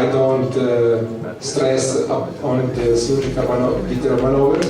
I don't stress on the surgical literal maneuvers.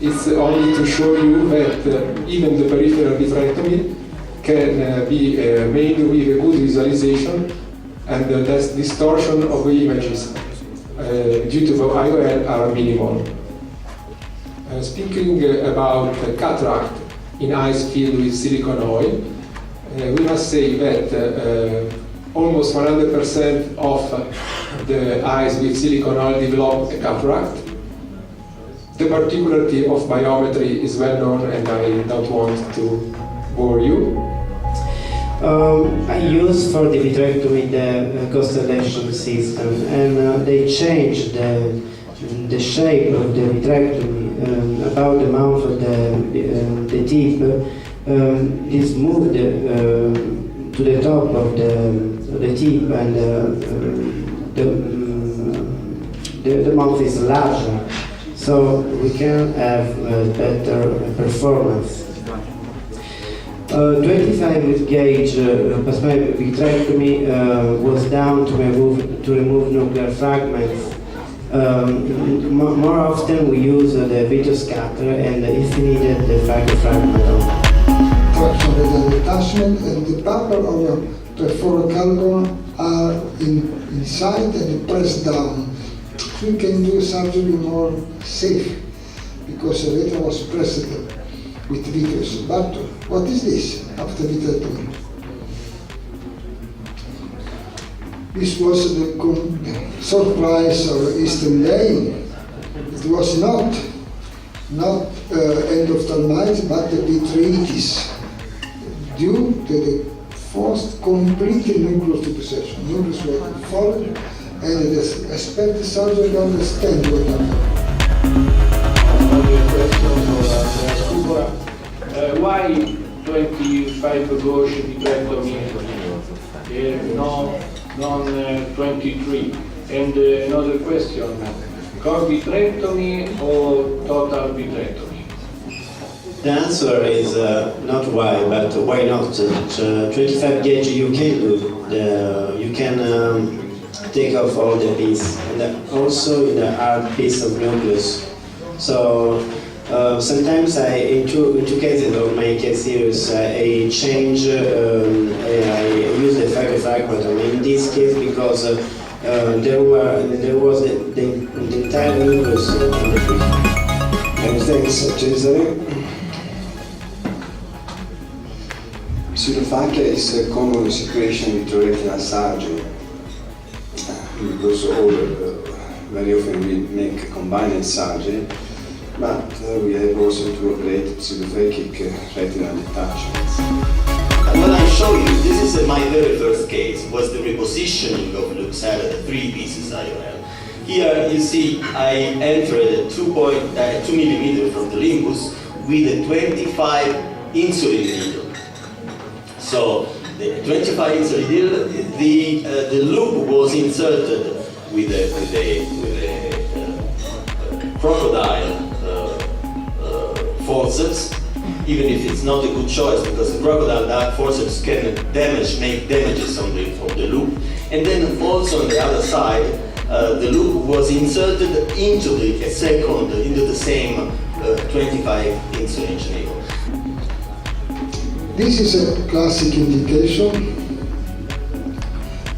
It's only to show you that even the peripheral vitrectomy can be made with a good visualization, and that distortion of the images due to the IOL are minimal. Speaking about cataract in eyes filled with silicone oil, we must say that almost 100% of the eyes with silicone oil develop a cataract. The particularity of biometry is well known, and I don't want to bore you. I use for the vitrectomy the constellation system, and they changed the shape of the vitrectomy about the mouth of the tip. Is moved to the top of the tip, and the mouth is larger, so we can have better performance. 25 gauge vitrectomy was done to remove nuclear fragments. More often we use the vitoscatter, and if needed, the fragment. Traction radial detachment and the bumper of perforated carbon are inside and pressed down. We can do surgery more safe because the retina was pressed with vitreous. But what is this after vitrectomy? This was the surprise of Eastern Day. It was not endophthalmitis, but the vitritis, due to the forced complete nucleus deposition. Nucleus was fallen, and the expected surgeon to understand what happened. Why 25 gauge vitrectomy, non 23? And another question, core vitrectomy or total vitrectomy? The answer is not why, but why not? 25 gauge you can do. You can take off all the piece, and also the hard piece of nucleus. So sometimes in two cases of my case series, I change, I use the fragment. In this case, because there was the entire nucleus in the piece. Many thanks, Cesare. Pseudophakia is a common situation with retinal surgery because very often we make combined surgery, but we have also to operate pseudophakic retinal detachments. What I show you, this is my very first case, was the repositioning of Luxera, the 3 pieces IOL. Here you see I entered 2 millimeters from the limbus with a 25 insulin needle. So the 25 insulin needle, the loop was inserted with a crocodile forceps, even if it's not a good choice because the crocodile forceps can make damages on the loop. And then also on the other side, the loop was inserted into the same 25 insulin needle. This is a classic indication.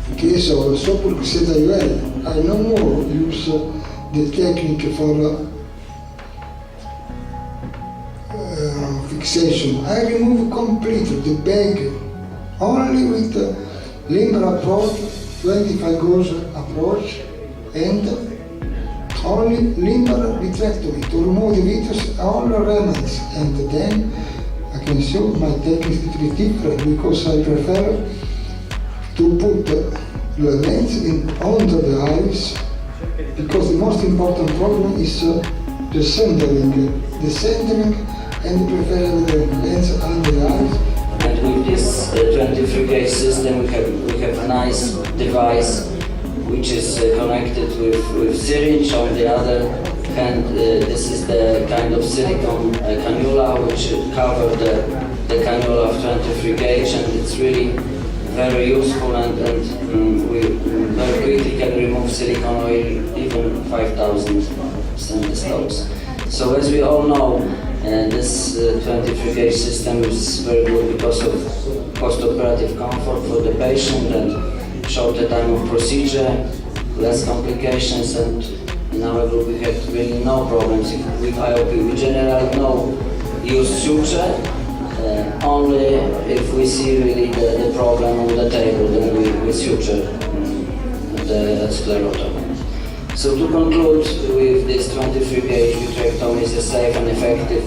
In case of so-called IOL, I no more use the technique for fixation. I remove completely the bag only with the linear approach, 25 gauge approach, and only linear vitrectomy to remove the vitreous, all the remnants, and then I can show my technique is different because I prefer to put the lens under the eyes, because the most important problem is the centering, and prefer the lens under the eyes. And with this 23 gauge system, we have a nice device which is connected with syringe. On the other hand, this is the kind of silicone cannula which cover the cannula of 23 gauge, and it's really very useful, and we very quickly can remove silicone oil, even 5,000 centistocks. So as we all know, this 23 gauge system is very good because of post-operative comfort for the patient and shorter time of procedure, less complications, and in our group we had really no problems with IOP. We generally no use suture, only if we see really the problem on the table, then we suture the sclerotomy. So to conclude with this 23 gauge vitrectomy is a safe and effective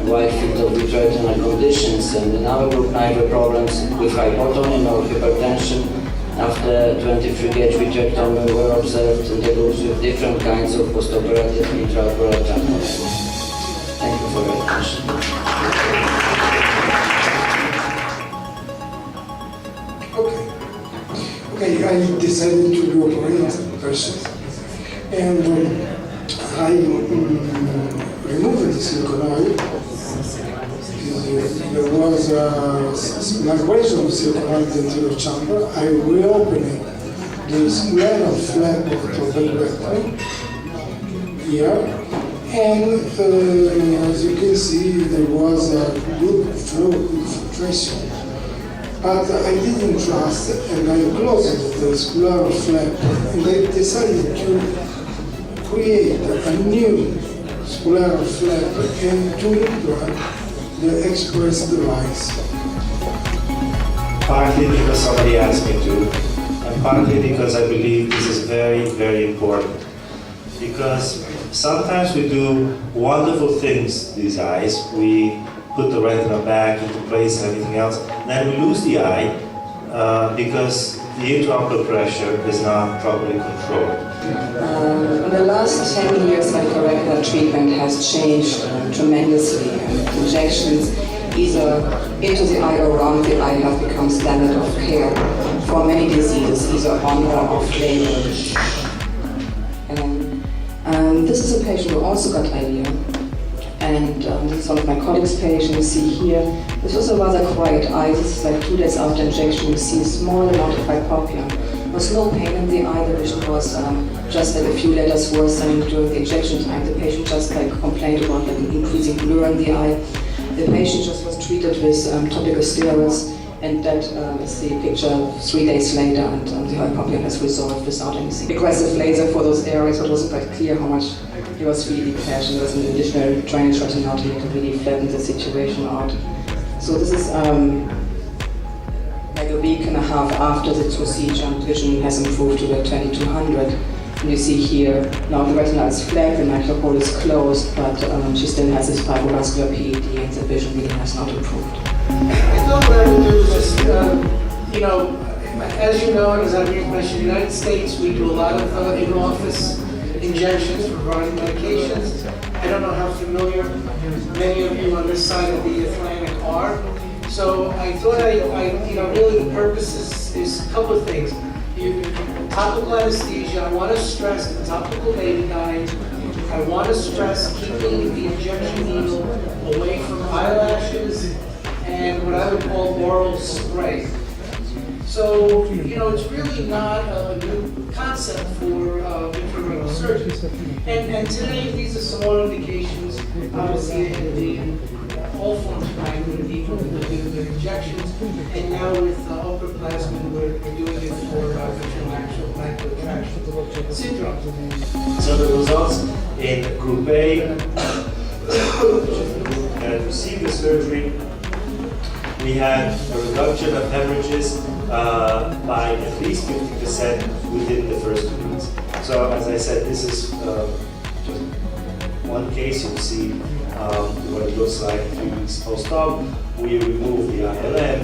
wide field of vitreoretinal conditions, and in our group neither problems with hypotony nor hypertension after 23 gauge vitrectomy were observed in the groups with different kinds of postoperative intraocular transformation. Thank you for your attention. Okay, I decided to do operate person, and I removed the silicone oil. There was a migration of silicone oil in the anterior chamber. I reopened the scleral flap of trabeculectomy here, and as you can see, there was a good flow, good filtration. But I didn't trust, and I closed the scleral flap, and I decided to create a new scleral flap and to implant the express device. Partly because somebody asked me to, and partly because I believe this is very, very important. Because sometimes we do wonderful things with these eyes. We put the retina back into place and everything else, and then we lose the eye because the intraocular pressure is not properly controlled. In the last 10 years, retina treatment has changed tremendously, and injections either into the eye or around the eye have become standard of care for many diseases, either on or off label. This is a patient who also got IVR. And this is one of my colleagues' patients. You see here, this was a rather quiet eye. This is like 2 days after injection. You see a small amount of hypopia. There was no pain in the eye. The vision was just like a few letters worsening during the injection time. The patient just complained about an increasing blur in the eye. The patient just was treated with topical steroids, and that is the picture 3 days later, and the hypopia has resolved without any aggressive laser for those areas. So it wasn't quite clear how much he was really passionate. There was an additional drainage retinotomy to really flatten the situation out. So this is like a week and a half after the procedure, and vision has improved to the 2200. And you see here, now the retina is flat, the macular hole is closed, but she still has this fibrovascular PED, and the vision really has not improved. I thought what I would do is just, as you know, and as I've mentioned, in the United States, we do a lot of in-office injections for variety medications. I don't know how familiar many of you on this side of the Atlantic are. So I thought really the purpose is a couple of things. Topical anesthesia, I want to stress the topical betadine. I want to stress keeping the injection needle away from eyelashes and what I would call oral spray. So, it's really not a new concept for vitreoretinal surgeons. And today, these are some more indications, obviously, all forms of eye with injections, and now with upperclassmen, we're doing it for vitreoretinal macular traction syndrome. So the results in Group A, and received the surgery, we had a reduction of hemorrhages by at least 50% within the first 2 weeks. So as I said, this is just one case. You see what it looks like 3 weeks post-op. We remove the ILM,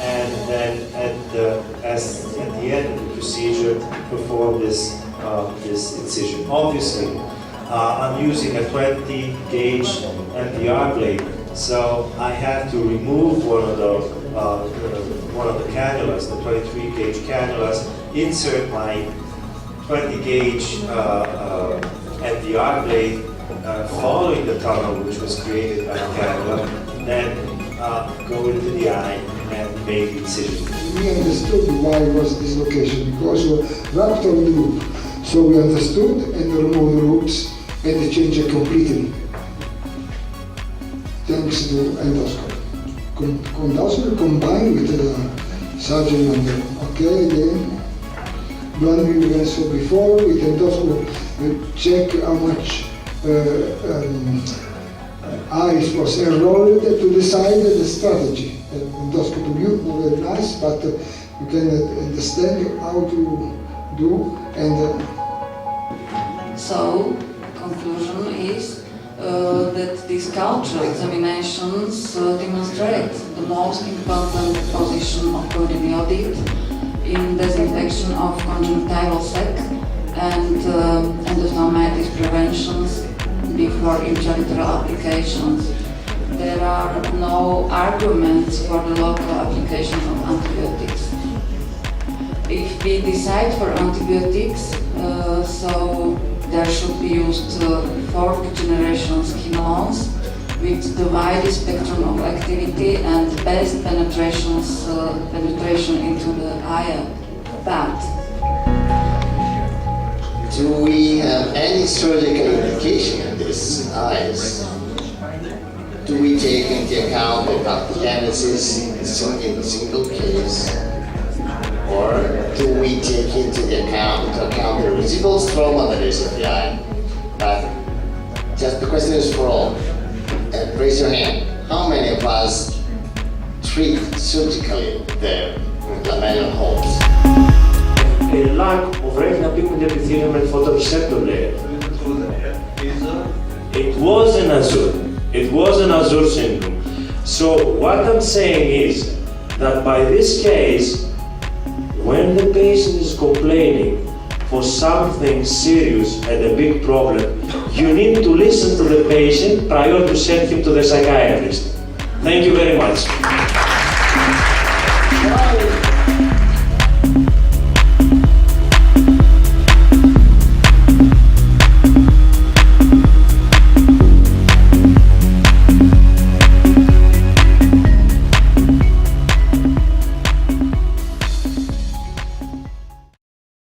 and then at the end of the procedure, perform this incision. Obviously, I'm using a 20 gauge MPR blade, so I have to remove one of the cannulas, the 23 gauge cannulas, insert my 20 gauge MPR blade following the tunnel which was created by the cannula, then go into the eye and make the incision. we understood why was dislocation, because we rupture the loop. So we understood and removed the loops and changed it completely. Thanks to endoscopy. Endoscopy combined with the surgery under. Okay, again. Blondie we saw before, with endoscopy check how much eyes was enrolled to decide the strategy. Endoscopy view, very nice, but you can understand how to do and. So, conclusion is that these cultural examinations demonstrate the most important position of proteomiodid in disinfection of conjunctival sac and endophthalmitis preventions before intraocular applications. There are no arguments for the local application of antibiotics. If we decide for antibiotics, so there should be used fourth generation skinolones with the widest spectrum of activity and best penetration into the eye. But do we have any surgical indication in these eyes? Do we take into account the pathogenesis in a single case? Or do we take into account the residual stroma that is in the eye? But just the question is for all. And raise your hand. How many of us treat surgically the lamellar holes? A lack of retinal pigment epithelium and photoreceptor layer. It was an azure. It was an azure syndrome. So what I'm saying is that by this case, when the patient is complaining for something serious and a big problem, you need to listen to the patient prior to send him to the psychiatrist. Thank you very much.